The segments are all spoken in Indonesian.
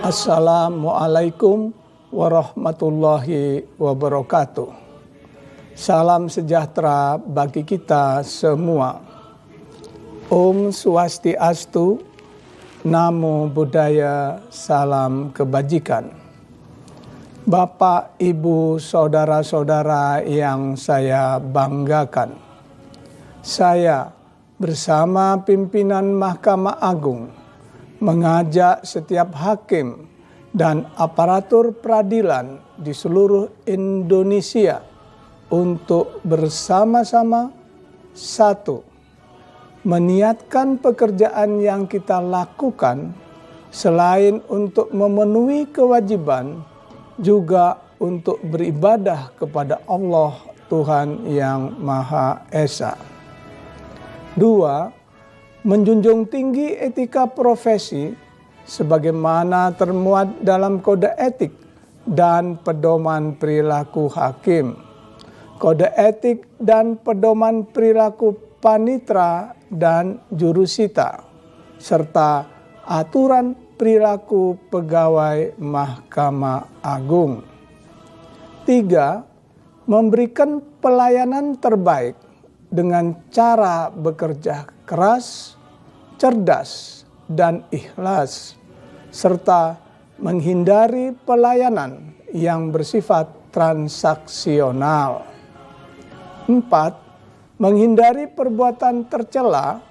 Assalamualaikum warahmatullahi wabarakatuh. Salam sejahtera bagi kita semua. Om Swastiastu, Namo Buddhaya, salam kebajikan. Bapak, Ibu, saudara-saudara yang saya banggakan. Saya bersama pimpinan Mahkamah Agung mengajak setiap hakim dan aparatur peradilan di seluruh Indonesia untuk bersama-sama satu, meniatkan pekerjaan yang kita lakukan selain untuk memenuhi kewajiban, juga untuk beribadah kepada Allah Tuhan yang Maha Esa. Dua, menjunjung tinggi etika profesi sebagaimana termuat dalam kode etik dan pedoman perilaku hakim, kode etik dan pedoman perilaku panitra dan jurusita, serta aturan perilaku pegawai Mahkamah Agung. Tiga, memberikan pelayanan terbaik dengan cara bekerja keras, cerdas, dan ikhlas, serta menghindari pelayanan yang bersifat transaksional. 4. Menghindari perbuatan tercela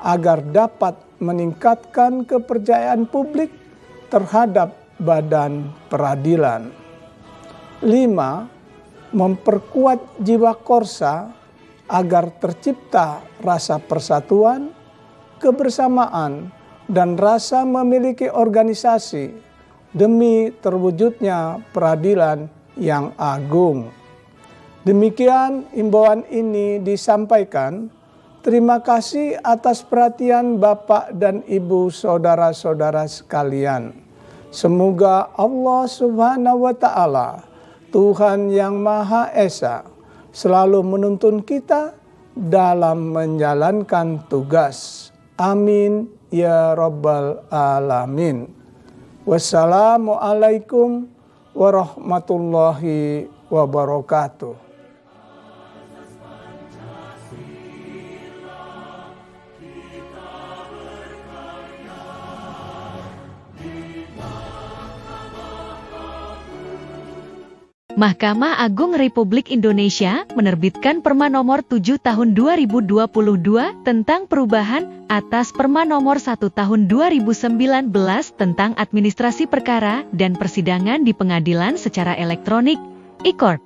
agar dapat meningkatkan kepercayaan publik terhadap badan peradilan. 5. Memperkuat jiwa korsa agar tercipta rasa persatuan, kebersamaan, dan rasa memiliki organisasi demi terwujudnya peradilan yang agung. Demikian imbauan ini disampaikan. Terima kasih atas perhatian Bapak dan Ibu saudara-saudara sekalian. Semoga Allah Subhanahu wa Ta'ala, Tuhan yang Maha Esa, selalu menuntun kita dalam menjalankan tugas. Amin ya Rabbal Alamin. Wassalamualaikum warahmatullahi wabarakatuh. Mahkamah Agung Republik Indonesia menerbitkan Perma Nomor 7 Tahun 2022 tentang perubahan atas Perma Nomor 1 Tahun 2019 tentang administrasi perkara dan persidangan di pengadilan secara elektronik, e-court.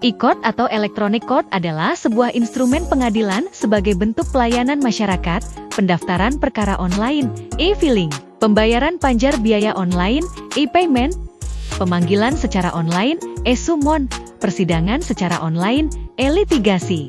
E-court atau electronic court adalah sebuah instrumen pengadilan sebagai bentuk pelayanan masyarakat, pendaftaran perkara online, e-filing, pembayaran panjar biaya online, e-payment, pemanggilan secara online, e-summon, persidangan secara online, e-litigasi.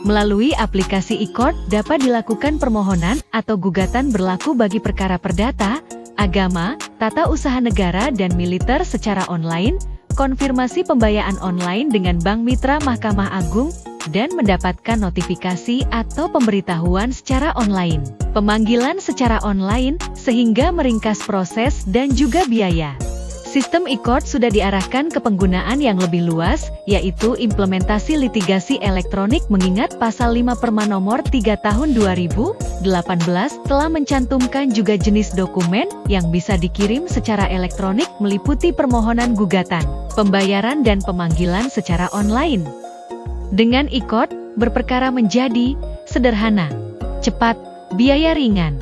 Melalui aplikasi e-court dapat dilakukan permohonan atau gugatan berlaku bagi perkara perdata, agama, tata usaha negara dan militer secara online, konfirmasi pembayaran online dengan Bank Mitra Mahkamah Agung, dan mendapatkan notifikasi atau pemberitahuan secara online. Pemanggilan secara online, sehingga meringkas proses dan juga biaya. Sistem e-court sudah diarahkan ke penggunaan yang lebih luas, yaitu implementasi litigasi elektronik mengingat Pasal 5 Perma Nomor 3 Tahun 2018 telah mencantumkan juga jenis dokumen yang bisa dikirim secara elektronik meliputi permohonan gugatan, pembayaran dan pemanggilan secara online. Dengan e-court, berperkara menjadi sederhana, cepat, biaya ringan.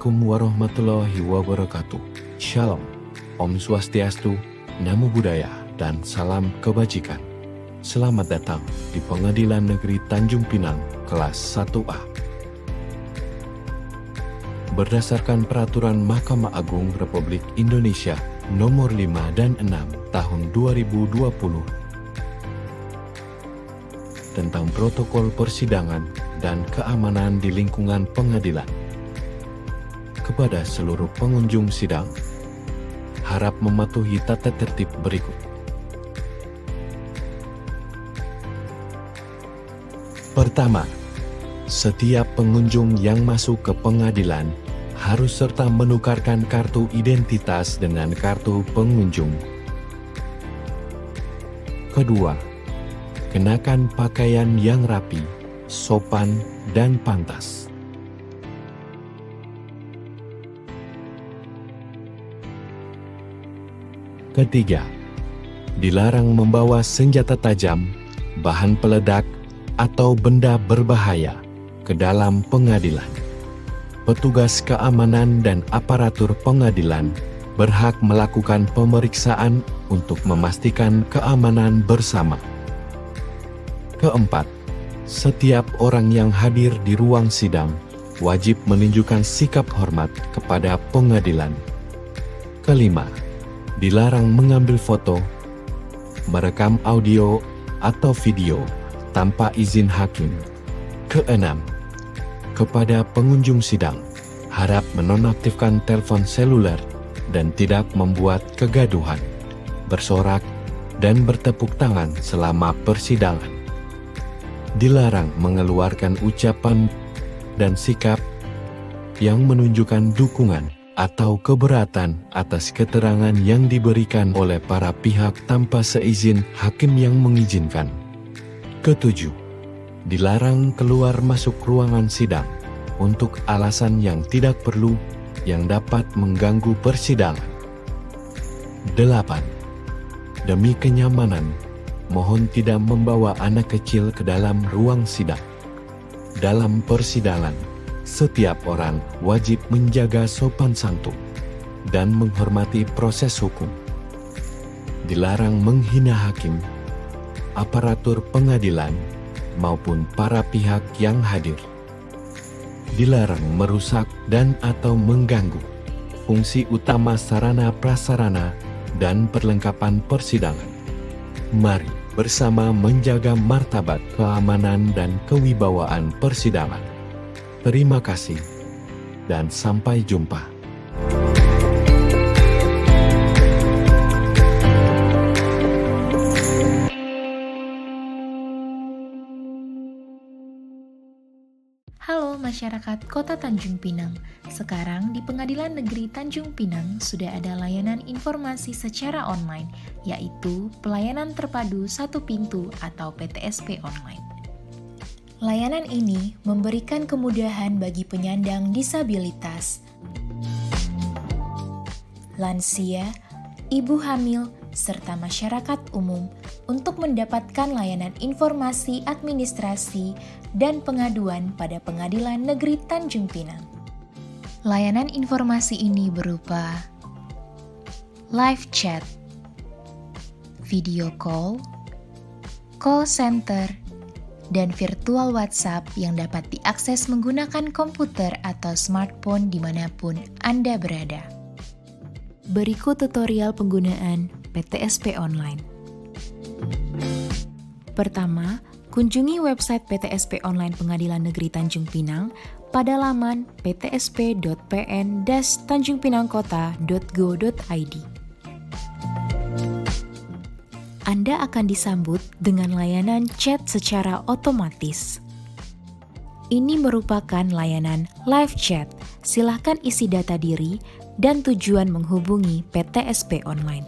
Assalamualaikum warahmatullahi wabarakatuh. Shalom, Om Swastiastu, Namo Buddhaya, dan salam kebajikan. Selamat datang di Pengadilan Negeri Tanjung Pinang, kelas 1A. Berdasarkan Peraturan Mahkamah Agung Republik Indonesia Nomor 5 dan 6 Tahun 2020 tentang protokol persidangan dan keamanan di lingkungan pengadilan. kepada seluruh pengunjung sidang. Harap mematuhi tata tertib berikut. Pertama, setiap pengunjung yang masuk ke pengadilan harus serta menukarkan kartu identitas dengan kartu pengunjung. Kedua, kenakan pakaian yang rapi, sopan, dan pantas. Ketiga, dilarang membawa senjata tajam, bahan peledak, atau benda berbahaya ke dalam pengadilan. Petugas keamanan dan aparatur pengadilan berhak melakukan pemeriksaan untuk memastikan keamanan bersama. Keempat, setiap orang yang hadir di ruang sidang wajib menunjukkan sikap hormat kepada pengadilan. Kelima, dilarang mengambil foto, merekam audio atau video tanpa izin hakim. Keenam, kepada pengunjung sidang, harap menonaktifkan telepon seluler dan tidak membuat kegaduhan, bersorak, dan bertepuk tangan selama persidangan. Dilarang mengeluarkan ucapan dan sikap yang menunjukkan dukungan atau keberatan atas keterangan yang diberikan oleh para pihak tanpa seizin hakim yang mengizinkan. Ketujuh, dilarang keluar masuk ruangan sidang untuk alasan yang tidak perlu yang dapat mengganggu persidangan. 8. Demi kenyamanan, mohon tidak membawa anak kecil ke dalam ruang sidang. Dalam persidangan, setiap orang wajib menjaga sopan santun dan menghormati proses hukum. Dilarang menghina hakim, aparatur pengadilan, maupun para pihak yang hadir. Dilarang merusak dan atau mengganggu fungsi utama sarana prasarana dan perlengkapan persidangan. Mari bersama menjaga martabat, keamanan, dan kewibawaan persidangan. Terima kasih, dan sampai jumpa. Halo masyarakat Kota Tanjung Pinang. Sekarang di Pengadilan Negeri Tanjung Pinang sudah ada layanan informasi secara online, yaitu Pelayanan Terpadu Satu Pintu atau PTSP Online. Layanan ini memberikan kemudahan bagi penyandang disabilitas, lansia, ibu hamil, serta masyarakat umum untuk mendapatkan layanan informasi administrasi dan pengaduan pada Pengadilan Negeri Tanjung Pinang. Layanan informasi ini berupa live chat, video call center, dan virtual WhatsApp yang dapat diakses menggunakan komputer atau smartphone dimanapun Anda berada. Berikut tutorial penggunaan PTSP Online. Pertama, kunjungi website PTSP Online Pengadilan Negeri Tanjung Pinang pada laman ptsp.pn-tanjungpinangkota.go.id. Anda akan disambut dengan layanan chat secara otomatis. Ini merupakan layanan live chat. Silakan isi data diri dan tujuan menghubungi PTSP Online.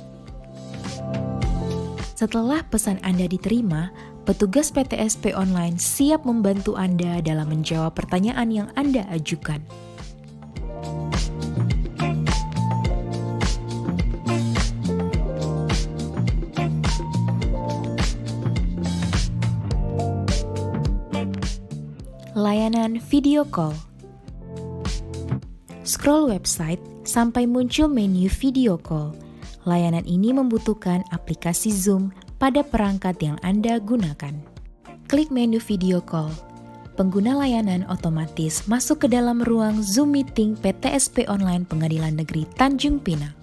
Setelah pesan Anda diterima, petugas PTSP Online siap membantu Anda dalam menjawab pertanyaan yang Anda ajukan. Layanan video call. Scroll website sampai muncul menu video call. Layanan ini membutuhkan aplikasi Zoom pada perangkat yang Anda gunakan. Klik menu video call. Pengguna layanan otomatis masuk ke dalam ruang Zoom meeting PTSP Online Pengadilan Negeri Tanjung Pinang.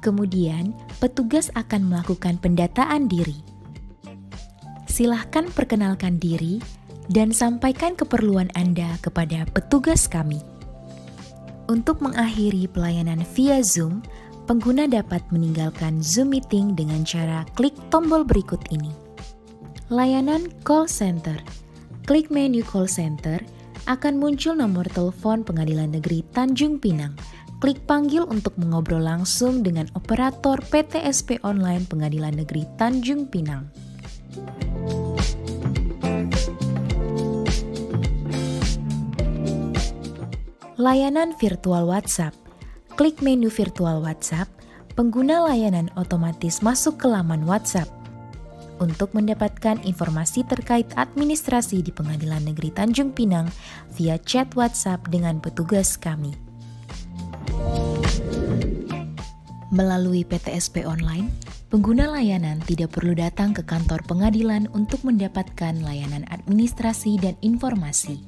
Kemudian, petugas akan melakukan pendataan diri. Silahkan perkenalkan diri dan sampaikan keperluan Anda kepada petugas kami. Untuk mengakhiri pelayanan via Zoom, pengguna dapat meninggalkan Zoom Meeting dengan cara klik tombol berikut ini. Layanan Call Center. Klik menu Call Center, akan muncul nomor telepon Pengadilan Negeri Tanjung Pinang. Klik panggil untuk mengobrol langsung dengan operator PTSP Online Pengadilan Negeri Tanjung Pinang. Layanan virtual WhatsApp. Klik menu virtual WhatsApp, pengguna layanan otomatis masuk ke laman WhatsApp. Untuk mendapatkan informasi terkait administrasi di Pengadilan Negeri Tanjung Pinang via chat WhatsApp dengan petugas kami. Melalui PTSP Online, pengguna layanan tidak perlu datang ke kantor pengadilan untuk mendapatkan layanan administrasi dan informasi.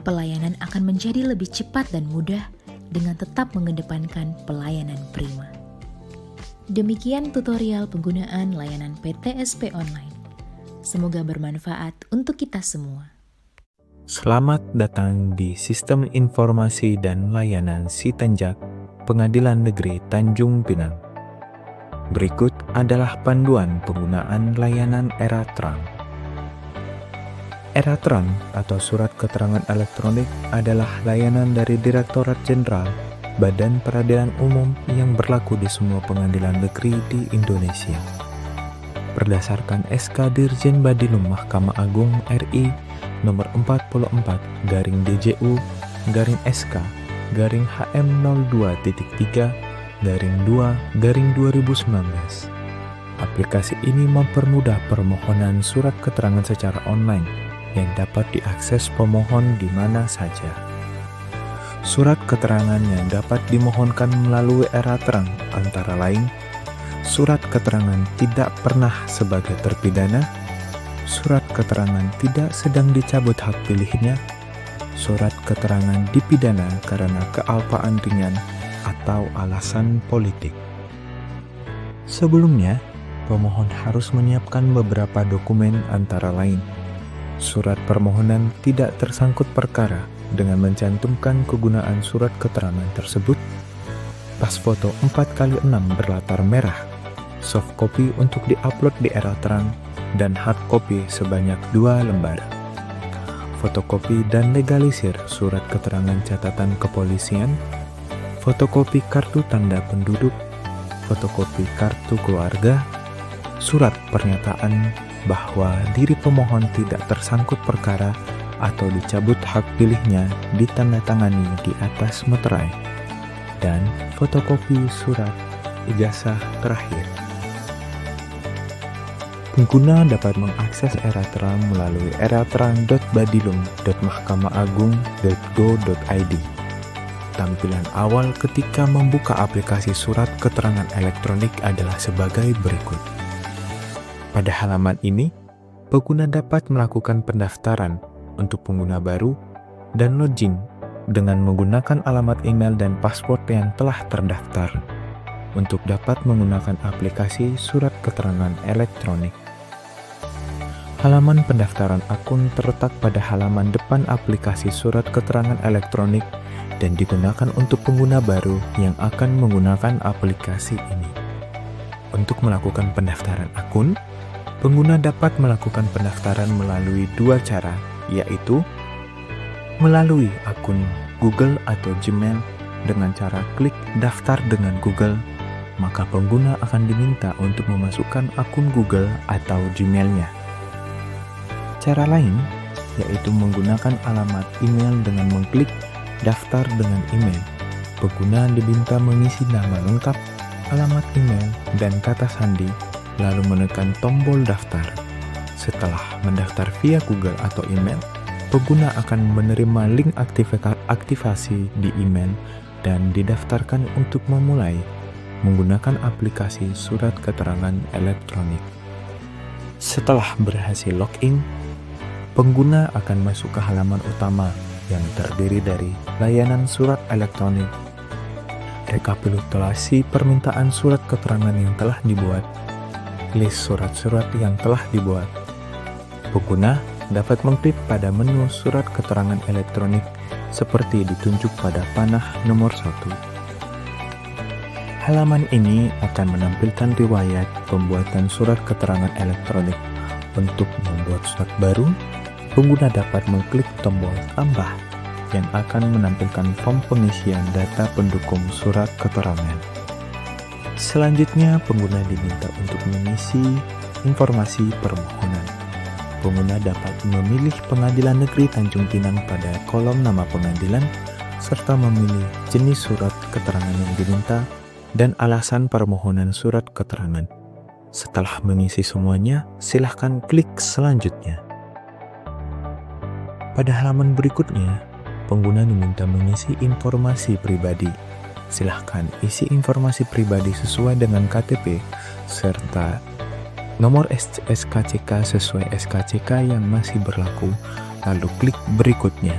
Pelayanan akan menjadi lebih cepat dan mudah dengan tetap mengedepankan pelayanan prima. Demikian tutorial penggunaan layanan PTSP Online. Semoga bermanfaat untuk kita semua. Selamat datang di Sistem Informasi dan Layanan Sitenjak Pengadilan Negeri Tanjung Pinang. Berikut adalah panduan penggunaan layanan Era Terang. Era Terang atau Surat Keterangan Elektronik adalah layanan dari Direktorat Jenderal Badan Peradilan Umum yang berlaku di semua pengadilan negeri di Indonesia. Berdasarkan SK Dirjen Badilum Mahkamah Agung RI nomor 44/DJU/HM02.3/2/2019. Aplikasi ini mempermudah permohonan surat keterangan secara online yang dapat diakses pemohon di mana saja. Surat keterangan yang dapat dimohonkan melalui Era Terang antara lain surat keterangan tidak pernah sebagai terpidana, surat keterangan tidak sedang dicabut hak pilihnya, surat keterangan dipidana karena kealpaan ringan atau alasan politik. Sebelumnya, pemohon harus menyiapkan beberapa dokumen antara lain surat permohonan tidak tersangkut perkara dengan mencantumkan kegunaan surat keterangan tersebut, pas foto 4x6 berlatar merah, soft copy untuk diupload di Era Terang, dan hard copy sebanyak 2 lembar. Fotokopi dan legalisir surat keterangan catatan kepolisian, fotokopi kartu tanda penduduk, fotokopi kartu keluarga, surat pernyataan bahwa diri pemohon tidak tersangkut perkara atau dicabut hak pilihnya ditandatangani di atas meterai, dan fotokopi surat ijazah terakhir. Pengguna dapat mengakses Era Terang melalui eraterang.badilum.mahkamaagung.go.id. Tampilan awal ketika membuka aplikasi surat keterangan elektronik adalah sebagai berikut. Pada halaman ini, pengguna dapat melakukan pendaftaran untuk pengguna baru dan login dengan menggunakan alamat email dan password yang telah terdaftar untuk dapat menggunakan aplikasi surat keterangan elektronik. Halaman pendaftaran akun terletak pada halaman depan aplikasi surat keterangan elektronik dan digunakan untuk pengguna baru yang akan menggunakan aplikasi ini. Untuk melakukan pendaftaran akun, pengguna dapat melakukan pendaftaran melalui 2 cara, yaitu melalui akun Google atau Gmail dengan cara klik daftar dengan Google, maka pengguna akan diminta untuk memasukkan akun Google atau Gmail-nya. Cara lain, yaitu menggunakan alamat email dengan mengklik daftar dengan email. Pengguna diminta mengisi nama lengkap, alamat email, dan kata sandi, lalu menekan tombol daftar. Setelah mendaftar via Google atau email, pengguna akan menerima link aktivasi di email dan didaftarkan untuk memulai menggunakan aplikasi surat keterangan elektronik. Setelah berhasil login, pengguna akan masuk ke halaman utama yang terdiri dari layanan surat elektronik, rekapitulasi permintaan surat keterangan yang telah dibuat, list surat-surat yang telah dibuat. Pengguna dapat mengklik pada menu surat keterangan elektronik seperti ditunjuk pada panah nomor 1. Halaman ini akan menampilkan riwayat pembuatan surat keterangan elektronik. Untuk membuat surat baru, pengguna dapat mengklik tombol tambah yang akan menampilkan form pengisian data pendukung surat keterangan. Selanjutnya, pengguna diminta untuk mengisi informasi permohonan. Pengguna dapat memilih Pengadilan Negeri Tanjung Pinang pada kolom nama pengadilan, serta memilih jenis surat keterangan yang diminta dan alasan permohonan surat keterangan. Setelah mengisi semuanya, silahkan klik selanjutnya. Pada halaman berikutnya, pengguna diminta mengisi informasi pribadi. Silahkan isi informasi pribadi sesuai dengan KTP, serta nomor SKCK sesuai SKCK yang masih berlaku, lalu klik berikutnya.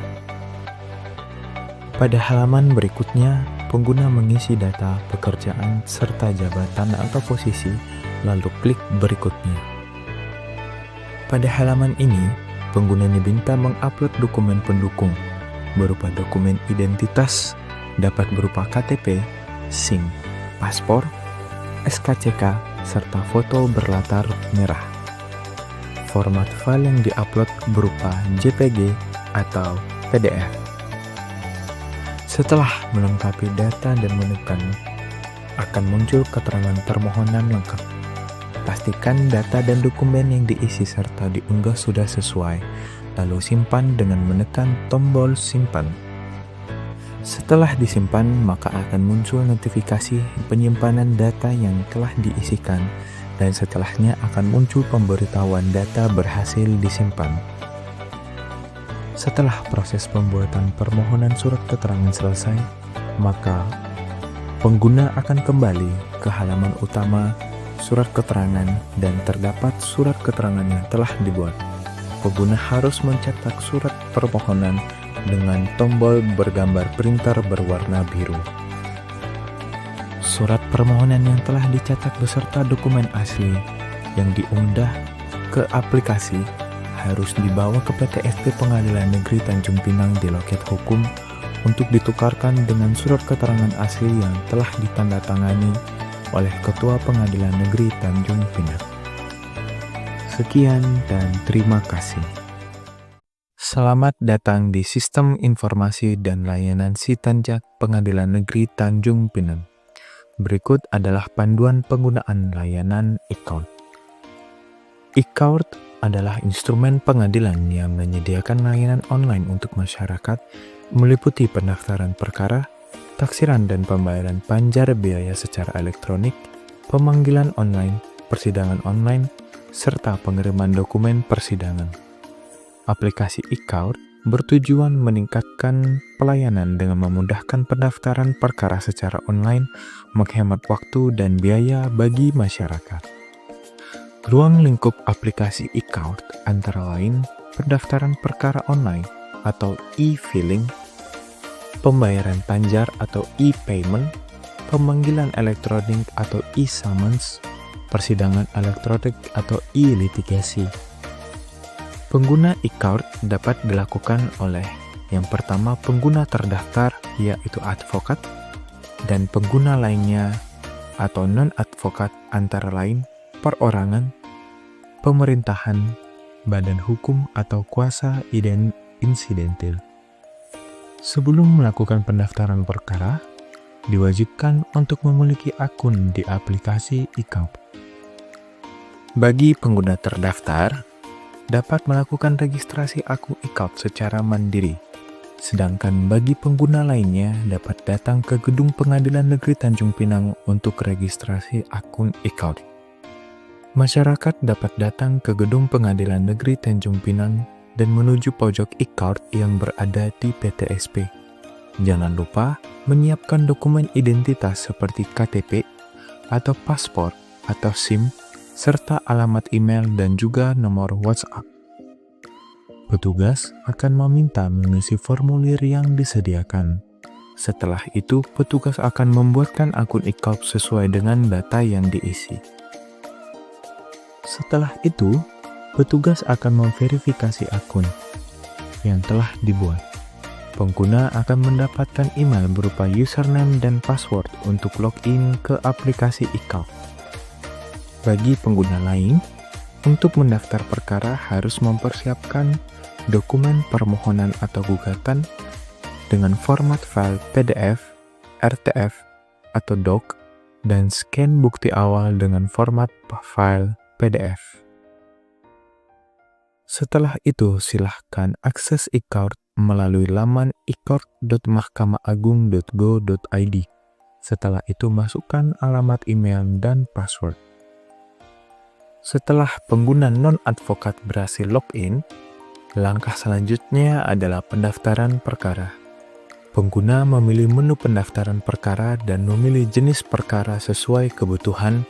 Pada halaman berikutnya, pengguna mengisi data pekerjaan serta jabatan atau posisi, lalu klik berikutnya. Pada halaman ini, pengguna diminta mengupload dokumen pendukung, berupa dokumen identitas, dapat berupa KTP, SIM, paspor, SKCK, serta foto berlatar merah. Format file yang diupload berupa JPG atau PDF. Setelah melengkapi data dan menekan, akan muncul keterangan permohonan lengkap. Pastikan data dan dokumen yang diisi serta diunggah sudah sesuai, lalu simpan dengan menekan tombol simpan. Setelah disimpan, maka akan muncul notifikasi penyimpanan data yang telah diisikan, dan setelahnya akan muncul pemberitahuan data berhasil disimpan. Setelah proses pembuatan permohonan surat keterangan selesai, maka pengguna akan kembali ke halaman utama surat keterangan dan terdapat surat keterangan yang telah dibuat. Pengguna harus mencetak surat permohonan dengan tombol bergambar printer berwarna biru. Surat permohonan yang telah dicetak beserta dokumen asli yang diunggah ke aplikasi harus dibawa ke PTSP Pengadilan Negeri Tanjung Pinang di loket hukum untuk ditukarkan dengan surat keterangan asli yang telah ditandatangani oleh Ketua Pengadilan Negeri Tanjung Pinang. Sekian dan terima kasih. Selamat datang di Sistem Informasi dan Layanan Sitanjak Pengadilan Negeri Tanjung Pinang. Berikut adalah panduan penggunaan layanan e-court. E-court adalah instrumen pengadilan yang menyediakan layanan online untuk masyarakat, meliputi pendaftaran perkara, taksiran dan pembayaran panjar biaya secara elektronik, pemanggilan online, persidangan online, serta pengiriman dokumen persidangan. Aplikasi e-court bertujuan meningkatkan pelayanan dengan memudahkan pendaftaran perkara secara online, menghemat waktu dan biaya bagi masyarakat. Ruang lingkup aplikasi e-court antara lain pendaftaran perkara online atau e-filing, pembayaran panjar atau e-payment, pemanggilan elektronik atau e-summons, persidangan elektronik atau e-litigasi. Pengguna e-court dapat dilakukan oleh yang pertama pengguna terdaftar yaitu advokat dan pengguna lainnya atau non-advokat antara lain perorangan, pemerintahan, badan hukum atau kuasa insidentil. Sebelum melakukan pendaftaran perkara, diwajibkan untuk memiliki akun di aplikasi e-court. Bagi pengguna terdaftar, dapat melakukan registrasi akun e-court secara mandiri. Sedangkan bagi pengguna lainnya dapat datang ke Gedung Pengadilan Negeri Tanjung Pinang untuk registrasi akun e-court. Masyarakat dapat datang ke Gedung Pengadilan Negeri Tanjung Pinang dan menuju pojok e-court yang berada di PTSP. Jangan lupa menyiapkan dokumen identitas seperti KTP atau paspor atau SIM, serta alamat email dan juga nomor WhatsApp. Petugas akan meminta mengisi formulir yang disediakan. Setelah itu, petugas akan membuatkan akun e-court sesuai dengan data yang diisi. Setelah itu, petugas akan memverifikasi akun yang telah dibuat. pengguna akan mendapatkan email berupa username dan password untuk login ke aplikasi e-Court. Bagi pengguna lain, untuk mendaftar perkara harus mempersiapkan dokumen permohonan atau gugatan dengan format file PDF, RTF, atau doc, dan scan bukti awal dengan format file PDF. Setelah itu, silahkan akses e-Court melalui laman e-court.mahkamaagung.go.id. Setelah itu, masukkan alamat email dan password. Setelah pengguna non-advokat berhasil login, langkah selanjutnya adalah pendaftaran perkara. Pengguna memilih menu pendaftaran perkara dan memilih jenis perkara sesuai kebutuhan,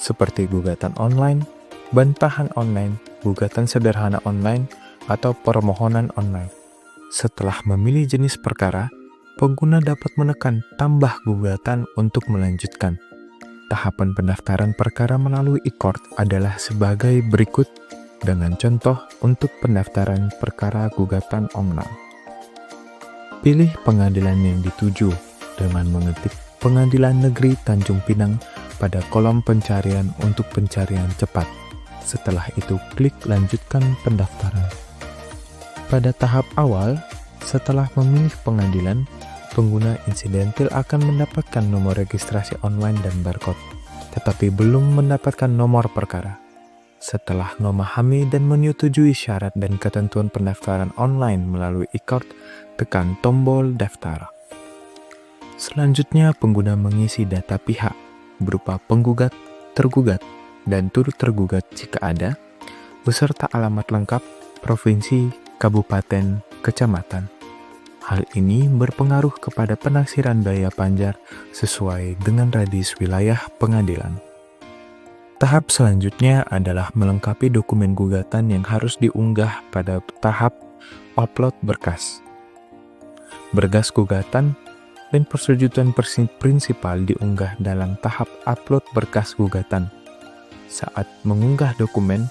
seperti gugatan online, bantahan online, gugatan sederhana online, atau permohonan online. Setelah memilih jenis perkara, pengguna dapat menekan tambah gugatan untuk melanjutkan. Tahapan pendaftaran perkara melalui e-Court adalah sebagai berikut dengan contoh untuk pendaftaran perkara gugatan online. Pilih pengadilan yang dituju dengan mengetik Pengadilan Negeri Tanjung Pinang pada kolom pencarian untuk pencarian cepat. Setelah itu, klik Lanjutkan pendaftaran. Pada tahap awal, setelah memilih pengadilan, pengguna insidentil akan mendapatkan nomor registrasi online dan barcode, tetapi belum mendapatkan nomor perkara. Setelah memahami dan menyetujui syarat dan ketentuan pendaftaran online melalui e-Court, tekan tombol Daftar. Selanjutnya, pengguna mengisi data pihak berupa penggugat, tergugat, dan turut tergugat jika ada, beserta alamat lengkap, provinsi, kabupaten, kecamatan. Hal ini berpengaruh kepada penaksiran biaya panjar sesuai dengan radius wilayah pengadilan. Tahap selanjutnya adalah melengkapi dokumen gugatan yang harus diunggah pada tahap upload berkas. Berkas gugatan dan persetujuan prinsipal diunggah dalam tahap upload berkas gugatan. Saat mengunggah dokumen,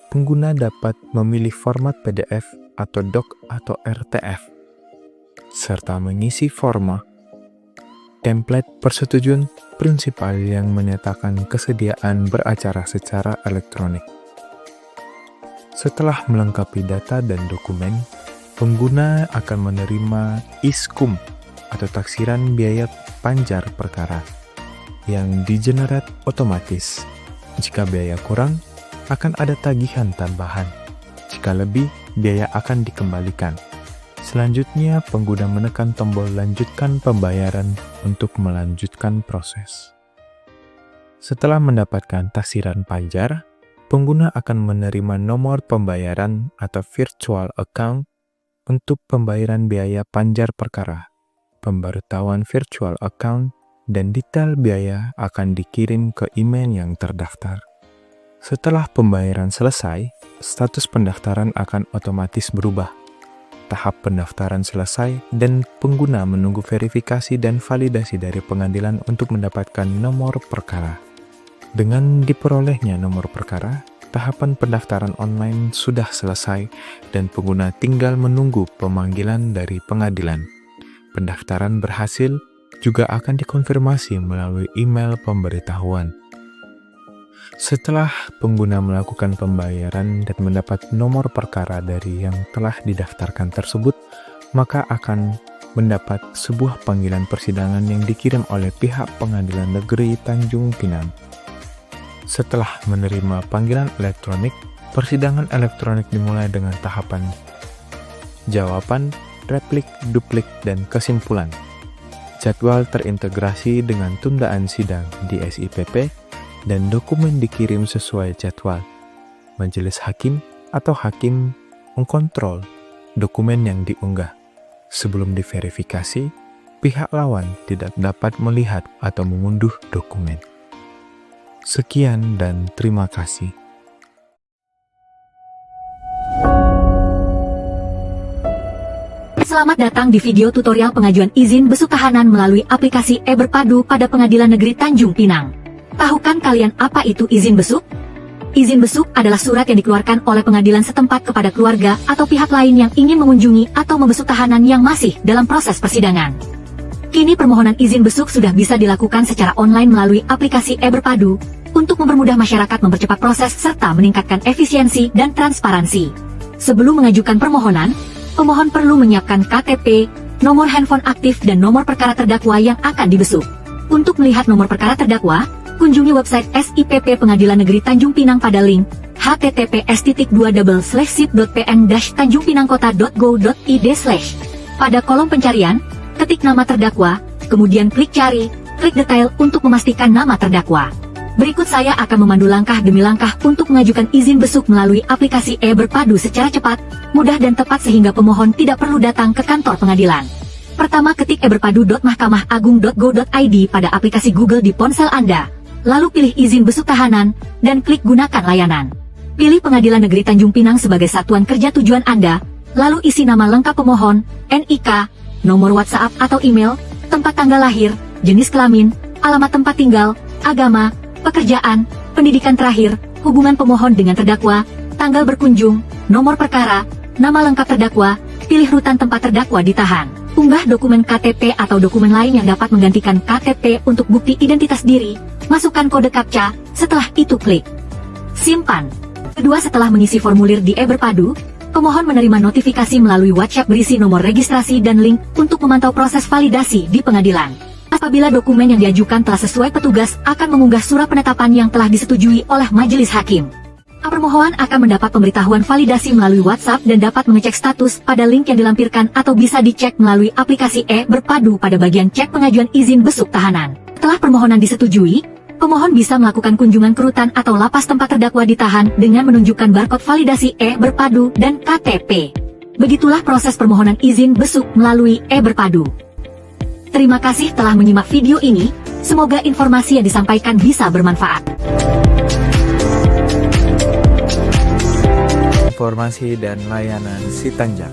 pengguna dapat memilih format PDF atau doc atau RTF, serta mengisi forma template persetujuan prinsipal yang menyatakan kesediaan beracara secara elektronik. Setelah melengkapi data dan dokumen, pengguna akan menerima ISKUM atau taksiran biaya panjar perkara yang digenerate otomatis. Jika biaya kurang, akan ada tagihan tambahan. Jika lebih, biaya akan dikembalikan. Selanjutnya, pengguna menekan tombol lanjutkan pembayaran untuk melanjutkan proses. Setelah mendapatkan taksiran panjar, pengguna akan menerima nomor pembayaran atau virtual account untuk pembayaran biaya panjar perkara. Pemberitahuan virtual account dan detail biaya akan dikirim ke email yang terdaftar. Setelah pembayaran selesai, status pendaftaran akan otomatis berubah. Tahap pendaftaran selesai dan pengguna menunggu verifikasi dan validasi dari pengadilan untuk mendapatkan nomor perkara. Dengan diperolehnya nomor perkara, tahapan pendaftaran online sudah selesai dan pengguna tinggal menunggu pemanggilan dari pengadilan. Pendaftaran berhasil juga akan dikonfirmasi melalui email pemberitahuan. Setelah pengguna melakukan pembayaran dan mendapat nomor perkara dari yang telah didaftarkan tersebut, maka akan mendapat sebuah panggilan persidangan yang dikirim oleh pihak Pengadilan Negeri Tanjung Pinang. Setelah menerima panggilan elektronik, persidangan elektronik dimulai dengan tahapan jawaban, replik, duplik, dan kesimpulan. Jadwal terintegrasi dengan tundaan sidang di SIPP dan dokumen dikirim sesuai jadwal. Majelis hakim atau hakim mengkontrol dokumen yang diunggah. Sebelum diverifikasi, pihak lawan tidak dapat melihat atau mengunduh dokumen. Sekian dan terima kasih. Selamat datang di video tutorial pengajuan izin besuk tahanan melalui aplikasi e-Berpadu pada Pengadilan Negeri Tanjung Pinang. Tahukan kalian apa itu izin besuk? Izin besuk adalah surat yang dikeluarkan oleh pengadilan setempat kepada keluarga atau pihak lain yang ingin mengunjungi atau membesuk tahanan yang masih dalam proses persidangan. Kini permohonan izin besuk sudah bisa dilakukan secara online melalui aplikasi e-Berpadu untuk mempermudah masyarakat mempercepat proses serta meningkatkan efisiensi dan transparansi. Sebelum mengajukan permohonan, pemohon perlu menyiapkan KTP, nomor handphone aktif dan nomor perkara terdakwa yang akan dibesuk. Untuk melihat nomor perkara terdakwa, kunjungi website SIPP Pengadilan Negeri Tanjung Pinang pada link https://sip.pn-tanjungpinangkota.go.id/. Pada kolom pencarian, ketik nama terdakwa, kemudian klik cari, klik detail untuk memastikan nama terdakwa. Berikut saya akan memandu langkah demi langkah untuk mengajukan izin besuk melalui aplikasi e-Berpadu secara cepat, mudah dan tepat sehingga pemohon tidak perlu datang ke kantor pengadilan. Pertama, ketik eberpadu.mahkamah-agung.go.id pada aplikasi Google di ponsel Anda. Lalu pilih izin besuk tahanan, dan klik gunakan layanan. Pilih Pengadilan Negeri Tanjung Pinang sebagai satuan kerja tujuan Anda, lalu isi nama lengkap pemohon, NIK, nomor WhatsApp atau email, tempat tanggal lahir, jenis kelamin, alamat tempat tinggal, agama, pekerjaan, pendidikan terakhir, hubungan pemohon dengan terdakwa, tanggal berkunjung, nomor perkara, nama lengkap terdakwa, pilih rutan tempat terdakwa ditahan. Unggah dokumen KTP atau dokumen lain yang dapat menggantikan KTP untuk bukti identitas diri, masukkan kode CAPTCHA, setelah itu klik simpan. Kedua, setelah mengisi formulir di e-Berpadu, pemohon menerima notifikasi melalui WhatsApp berisi nomor registrasi dan link untuk memantau proses validasi di pengadilan. Apabila dokumen yang diajukan telah sesuai, petugas akan mengunggah surat penetapan yang telah disetujui oleh majelis hakim. Permohon akan mendapat pemberitahuan validasi melalui WhatsApp dan dapat mengecek status pada link yang dilampirkan atau bisa dicek melalui aplikasi e-Berpadu pada bagian cek pengajuan izin besuk tahanan. Setelah permohonan disetujui, pemohon bisa melakukan kunjungan ke rutan atau lapas tempat terdakwa ditahan dengan menunjukkan barcode validasi e-Berpadu dan KTP. Begitulah proses permohonan izin besuk melalui e-Berpadu. Terima kasih telah menyimak video ini, semoga informasi yang disampaikan bisa bermanfaat. Informasi dan layanan Sitanjak.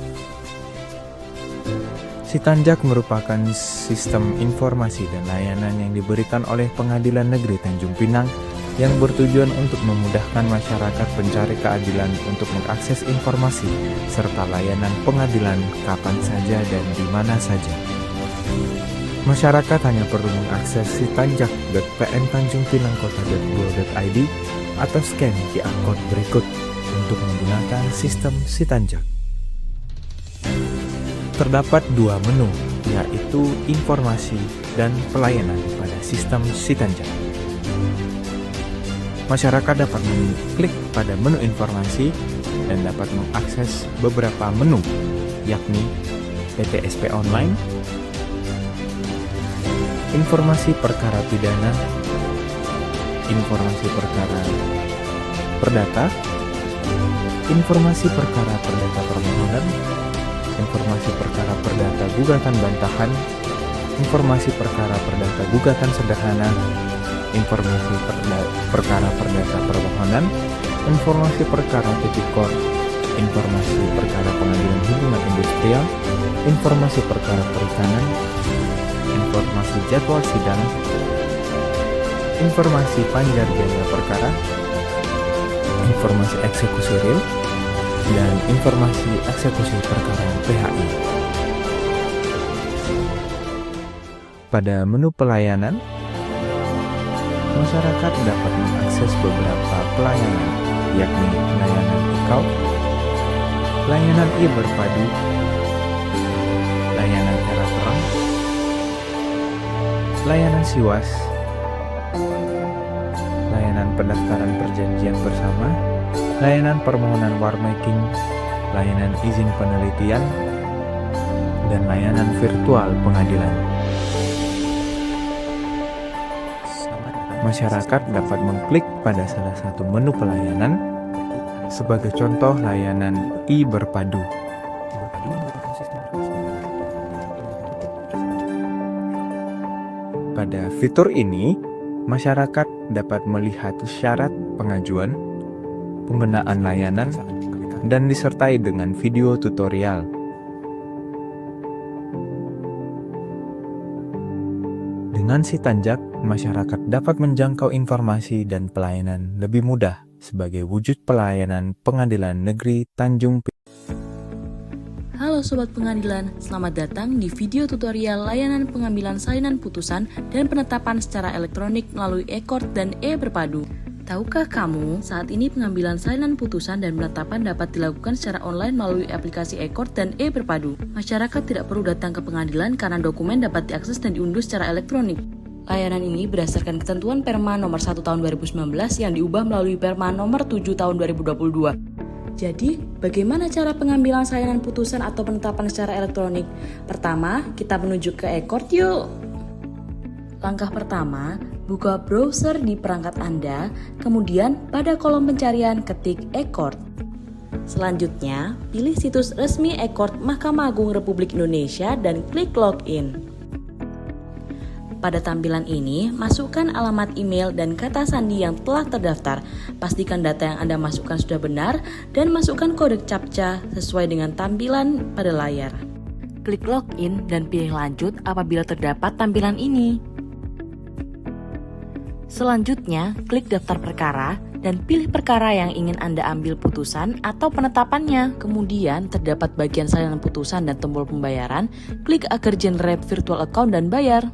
Sitanjak merupakan sistem informasi dan layanan yang diberikan oleh Pengadilan Negeri Tanjung Pinang yang bertujuan untuk memudahkan masyarakat pencari keadilan untuk mengakses informasi serta layanan pengadilan kapan saja dan di mana saja. Masyarakat hanya perlu mengakses sitanjak.pntanjungpinangkota.go.id atau scan QR code berikut untuk menggunakan sistem Sitanjak. Terdapat dua menu, yaitu informasi dan pelayanan pada sistem Sitanjak. Masyarakat dapat mengklik pada menu informasi dan dapat mengakses beberapa menu, yakni PTSP online, informasi perkara pidana, informasi perkara perdata, informasi perkara perdata permohonan, informasi perkara perdata gugatan bantahan, informasi perkara perdata gugatan sederhana, informasi perkara perdata permohonan, informasi perkara tipikor, informasi perkara pengadilan hubungan industrial, informasi perkara perikanan, informasi jadwal sidang, informasi panjar jaya perkara, informasi eksekusi real, dan informasi eksekusi perkara PHI. Pada menu pelayanan, masyarakat dapat mengakses beberapa pelayanan, yakni layanan e-Kau, layanan e-Berpadu, layanan era terang, layanan Siwas, layanan pendaftaran perjanjian bersama, layanan permohonan warmaking, layanan izin penelitian, dan layanan virtual pengadilan. Masyarakat dapat mengklik pada salah satu menu pelayanan, sebagai contoh layanan e-Berpadu. Pada fitur ini, masyarakat dapat melihat syarat pengajuan, penggunaan layanan, dan disertai dengan video tutorial. Dengan Sitanjak, masyarakat dapat menjangkau informasi dan pelayanan lebih mudah. sebagai wujud pelayanan Pengadilan Negeri Tanjung Pinang. Halo Sobat Pengadilan, selamat datang di video tutorial layanan pengambilan salinan putusan dan penetapan secara elektronik melalui e-court dan e-berpadu. Tahukah kamu, saat ini pengambilan salinan putusan dan penetapan dapat dilakukan secara online melalui aplikasi e-court dan e-berpadu. Masyarakat tidak perlu datang ke pengadilan karena dokumen dapat diakses dan diunduh secara elektronik. Layanan ini berdasarkan ketentuan Perma nomor 1 tahun 2019 yang diubah melalui Perma nomor 7 tahun 2022. Jadi, bagaimana cara pengambilan salinan putusan atau penetapan secara elektronik? Pertama, kita menuju ke e-court yuk. Langkah pertama, buka browser di perangkat Anda, kemudian pada kolom pencarian ketik e-court. Selanjutnya, pilih situs resmi e-court Mahkamah Agung Republik Indonesia dan klik login. Pada tampilan ini, masukkan alamat email dan kata sandi yang telah terdaftar. Pastikan data yang Anda masukkan sudah benar dan masukkan kode CAPTCHA sesuai dengan tampilan pada layar. Klik login dan pilih lanjut apabila terdapat tampilan ini. Selanjutnya, klik daftar perkara dan pilih perkara yang ingin Anda ambil putusan atau penetapannya. Kemudian, terdapat bagian salinan putusan dan tombol pembayaran. Klik agar generate virtual account dan bayar.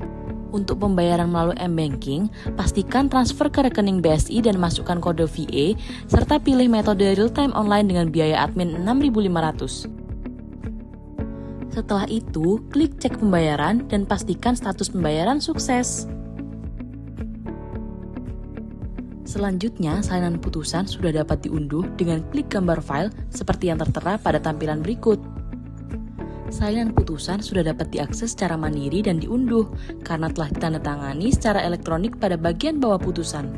Untuk pembayaran melalui m-banking, pastikan transfer ke rekening BSI dan masukkan kode VA, serta pilih metode real-time online dengan biaya admin 6.500. Setelah itu, klik cek pembayaran dan pastikan status pembayaran sukses. Selanjutnya, salinan putusan sudah dapat diunduh dengan klik gambar file seperti yang tertera pada tampilan berikut. Salinan putusan sudah dapat diakses secara mandiri dan diunduh karena telah ditandatangani secara elektronik pada bagian bawah putusan.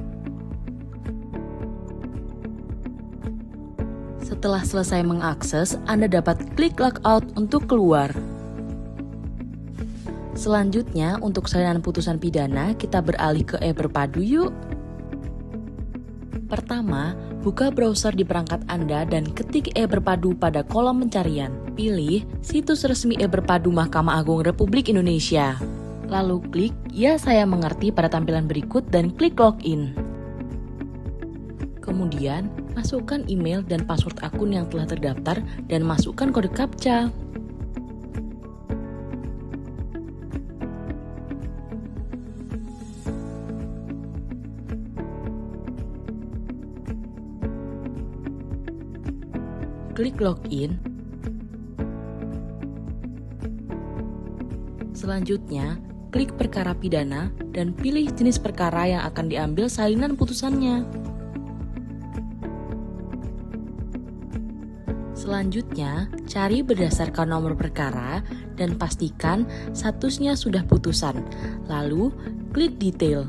Setelah selesai mengakses, Anda dapat klik logout untuk keluar. Selanjutnya, untuk salinan putusan pidana, kita beralih ke e-berpadu yuk. Pertama, buka browser di perangkat Anda dan ketik e-berpadu pada kolom pencarian. Pilih situs resmi e-berpadu Mahkamah Agung Republik Indonesia. Lalu klik "Ya, saya mengerti" pada tampilan berikut dan klik login. Kemudian, masukkan email dan password akun yang telah terdaftar dan masukkan kode CAPTCHA. Klik login. Selanjutnya, klik perkara pidana dan pilih jenis perkara yang akan diambil salinan putusannya. Selanjutnya, cari berdasarkan nomor perkara dan pastikan statusnya sudah putusan. Lalu, klik detail.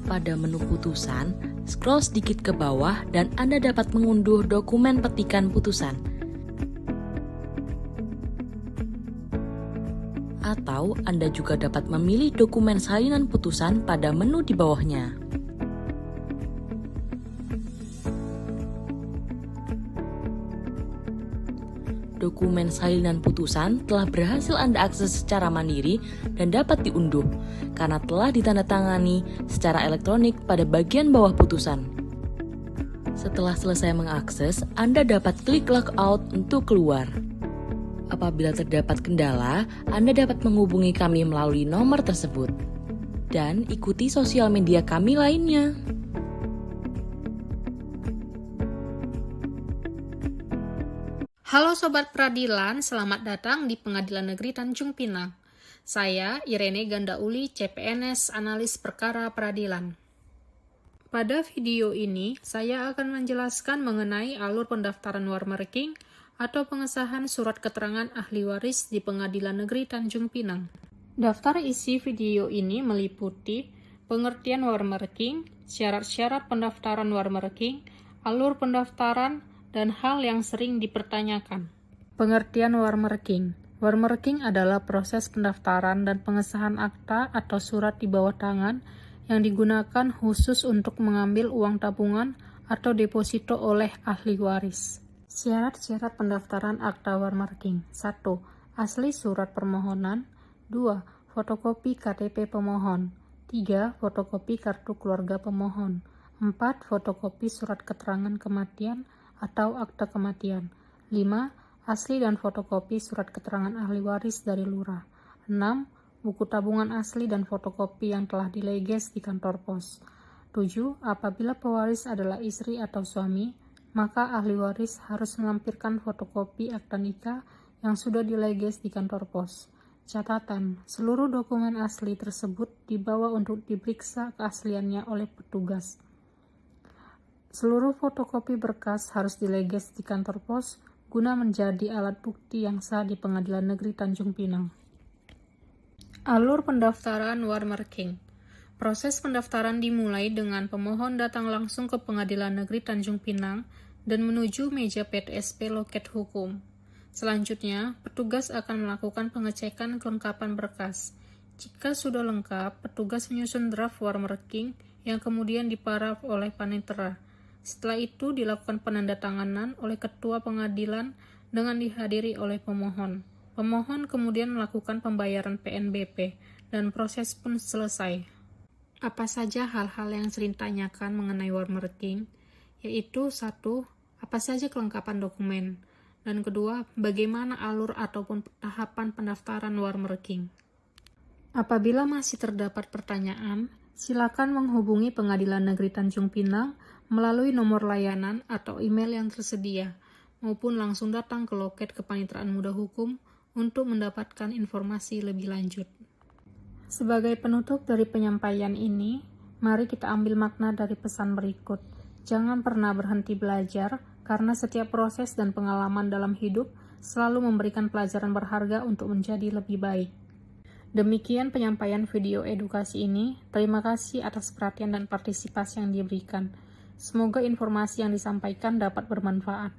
Pada menu putusan, scroll sedikit ke bawah dan Anda dapat mengunduh dokumen petikan putusan. Atau Anda juga dapat memilih dokumen salinan putusan pada menu di bawahnya. Dokumen salinan putusan telah berhasil Anda akses secara mandiri dan dapat diunduh karena telah ditandatangani secara elektronik pada bagian bawah putusan. Setelah selesai mengakses, Anda dapat klik logout untuk keluar. Apabila terdapat kendala, Anda dapat menghubungi kami melalui nomor tersebut. Dan ikuti sosial media kami lainnya. Halo Sobat Peradilan, selamat datang di Pengadilan Negeri Tanjung Pinang. Saya Irene Gandauli, CPNS Analis Perkara Peradilan. Pada video ini, saya akan menjelaskan mengenai alur pendaftaran warmarking atau pengesahan surat keterangan ahli waris di Pengadilan Negeri Tanjung Pinang. Daftar isi video ini meliputi pengertian warmarking, syarat-syarat pendaftaran warmarking, alur pendaftaran, dan hal yang sering dipertanyakan. Pengertian warmarking. Warmarking adalah proses pendaftaran dan pengesahan akta atau surat di bawah tangan yang digunakan khusus untuk mengambil uang tabungan atau deposito oleh ahli waris. Syarat-syarat pendaftaran akta warmarking. 1. Asli surat permohonan. 2. Fotokopi KTP pemohon. 3. Fotokopi kartu keluarga pemohon. 4. Fotokopi surat keterangan kematian atau akta kematian. 5. Asli dan fotokopi surat keterangan ahli waris dari lurah. 6. Buku tabungan asli dan fotokopi yang telah dileges di kantor pos. 7. Apabila pewaris adalah istri atau suami, maka ahli waris harus melampirkan fotokopi akta nikah yang sudah dileges di kantor pos. Catatan, seluruh dokumen asli tersebut dibawa untuk diperiksa keasliannya oleh petugas. Seluruh fotokopi berkas harus dileges di kantor pos guna menjadi alat bukti yang sah di Pengadilan Negeri Tanjung Pinang. Alur pendaftaran Warmarking. Proses pendaftaran dimulai dengan pemohon datang langsung ke Pengadilan Negeri Tanjung Pinang dan menuju meja PTSP Loket Hukum. Selanjutnya, petugas akan melakukan pengecekan kelengkapan berkas. Jika sudah lengkap, petugas menyusun draft Warmarking yang kemudian diparaf oleh panitera. Setelah itu dilakukan penandatanganan oleh ketua pengadilan dengan dihadiri oleh pemohon. Pemohon kemudian melakukan pembayaran PNBP dan proses pun selesai. Apa saja hal-hal yang sering ditanyakan mengenai Warmarking? Yaitu 1. Apa saja kelengkapan dokumen? Dan kedua, bagaimana alur ataupun tahapan pendaftaran Warmarking? Apabila masih terdapat pertanyaan, silakan menghubungi Pengadilan Negeri Tanjung Pinang melalui nomor layanan atau email yang tersedia, maupun langsung datang ke loket Kepaniteraan Muda Hukum untuk mendapatkan informasi lebih lanjut. Sebagai penutup dari penyampaian ini, mari kita ambil makna dari pesan berikut. Jangan pernah berhenti belajar, karena setiap proses dan pengalaman dalam hidup selalu memberikan pelajaran berharga untuk menjadi lebih baik. Demikian penyampaian video edukasi ini. Terima kasih atas perhatian dan partisipasi yang diberikan. Semoga informasi yang disampaikan dapat bermanfaat.